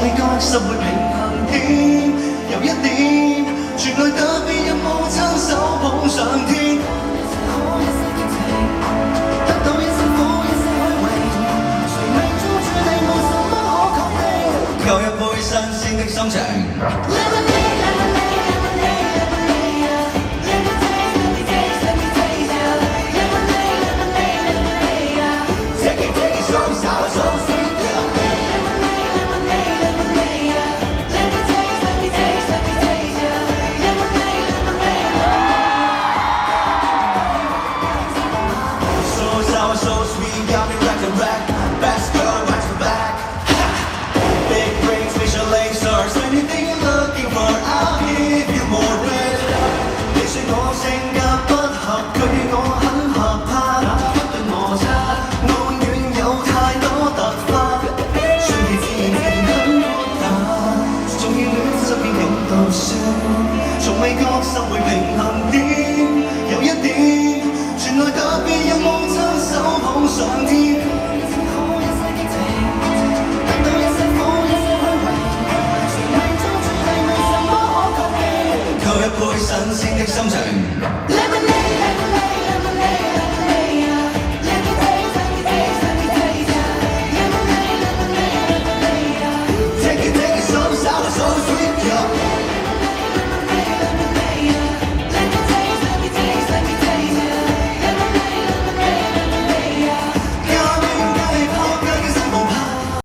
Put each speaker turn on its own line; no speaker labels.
未覺心會平衡點，有一點，全愛特別任務親手捧上天。得到一些苦，一些虛榮，誰命中注定無什麼可確定。夠一杯新鮮的心情。So sweet, got me rack and rack. Best girl, back to back. Big rings, Michelin stars. Anything you're looking for, I'll give you more red. 你說我性格不合，佢與我很合拍，不斷摩擦，我永遠有太多突發，順其自然很豁達，縱要戀身邊感到酸，從未覺心會平衡點，有一點，全愛特別有夢親手捧上天。得到一些苦，一些虛榮，誰命中注定無什麼可確定。扣一杯新鮮的心情。